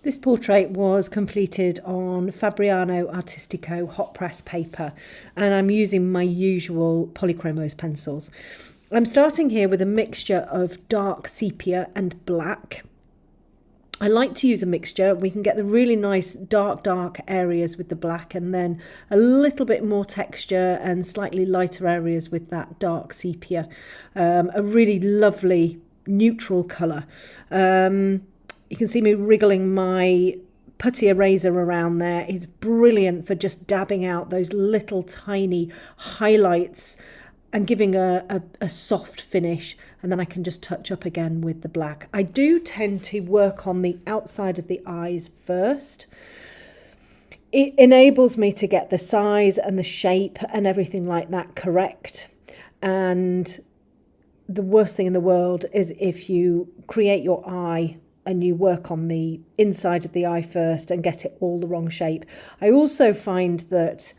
This portrait was completed on Fabriano Artistico hot press paper, and I'm using my usual polychromos pencils. I'm starting here with a mixture of dark sepia and black. I like to use a mixture. We can get the really nice dark areas with the black, and then a little bit more texture and slightly lighter areas with that dark sepia. A really lovely neutral colour. You can see me wriggling my putty eraser around there. It's brilliant for just dabbing out those little tiny highlights and giving a soft finish, and then I can just touch up again with the black. I do tend to work on the outside of the eyes first. It enables me to get the size and the shape and everything like that correct. And the worst thing in the world is if you create your eye and you work on the inside of the eye first and get it all the wrong shape. I also find that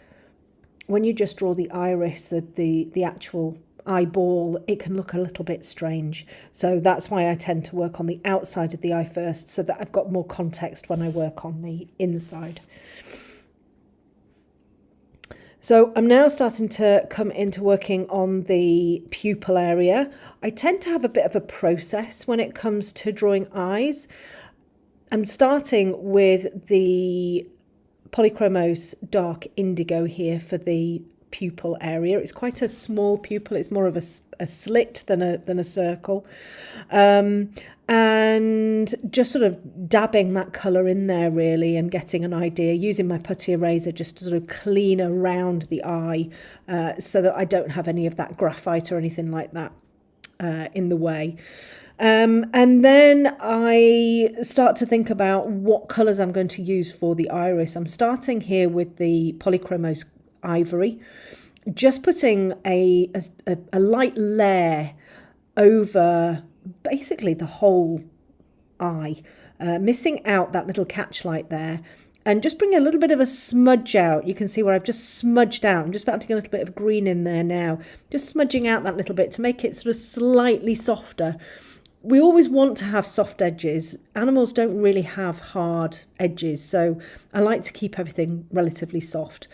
when you just draw the iris, the actual eyeball, it can look a little bit strange. So that's why I tend to work on the outside of the eye first, so that I've got more context when I work on the inside. So I'm now starting to come into working on the pupil area. I tend to have a bit of a process when it comes to drawing eyes. I'm starting with the Polychromos dark indigo here for the pupil area. It's quite a small pupil. It's more of a slit than a circle. And just sort of dabbing that colour in there really, and getting an idea, using my putty eraser just to sort of clean around the eye so that I don't have any of that graphite or anything like that in the way. And then I start to think about what colours I'm going to use for the iris. I'm starting here with the Polychromos ivory, just putting a light layer over basically the whole eye, missing out that little catch light there, and just bring a little bit of a smudge out. You can see where I've just smudged out. I'm just about to get a little bit of green in there now, just smudging out that little bit to make it sort of slightly softer. We always want to have soft edges. Animals don't really have hard edges, so I like to keep everything relatively soft.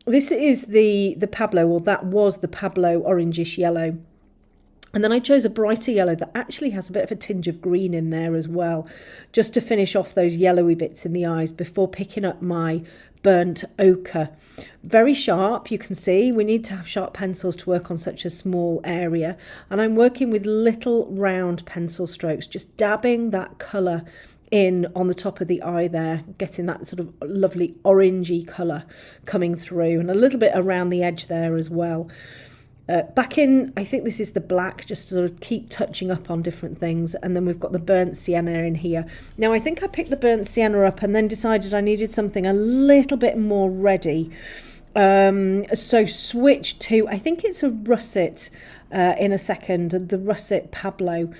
This is the Pablo, or that was the Pablo orangish yellow. And then I chose a brighter yellow that actually has a bit of a tinge of green in there as well, just to finish off those yellowy bits in the eyes before picking up my burnt ochre. Very sharp, you can see. We need to have sharp pencils to work on such a small area. And I'm working with little round pencil strokes, just dabbing that colour in on the top of the eye there, getting that sort of lovely orangey colour coming through, and a little bit around the edge there as well. Back in, I think this is the black, just to sort of keep touching up on different things. And then we've got the burnt sienna in here. Now, I think I picked the burnt sienna up and then decided I needed something a little bit more ready. So switch to, I think it's a russet in a second, the russet Pablo.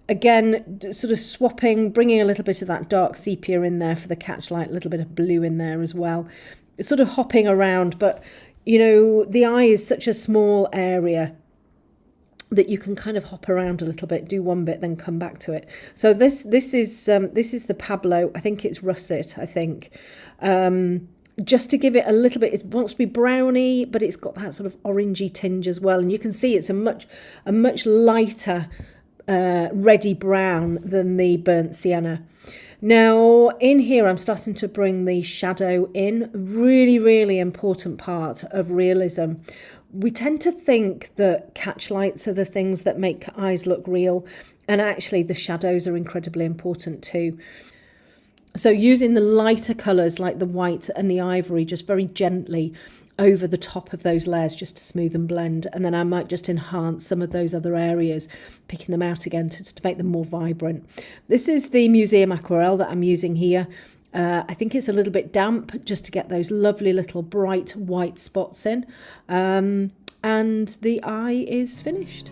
Again, sort of swapping, bringing a little bit of that dark sepia in there for the catchlight, a little bit of blue in there as well. It's sort of hopping around, but you know, the eye is such a small area that you can kind of hop around a little bit, do one bit, then come back to it. So this is the Pablo. I think it's russet, I think. Just to give it a little bit, it wants to be browny, but it's got that sort of orangey tinge as well. And you can see it's a much lighter reddy brown than the burnt sienna. Now in here I'm starting to bring the shadow in, really important part of realism. We tend to think that catchlights are the things that make eyes look real, and actually the shadows are incredibly important too. So using the lighter colours like the white and the ivory just very gently over the top of those layers just to smooth and blend, and then I might just enhance some of those other areas, picking them out again to make them more vibrant. This is the museum aquarelle that I'm using here. I think it's a little bit damp just to get those lovely little bright white spots in, and the eye is finished.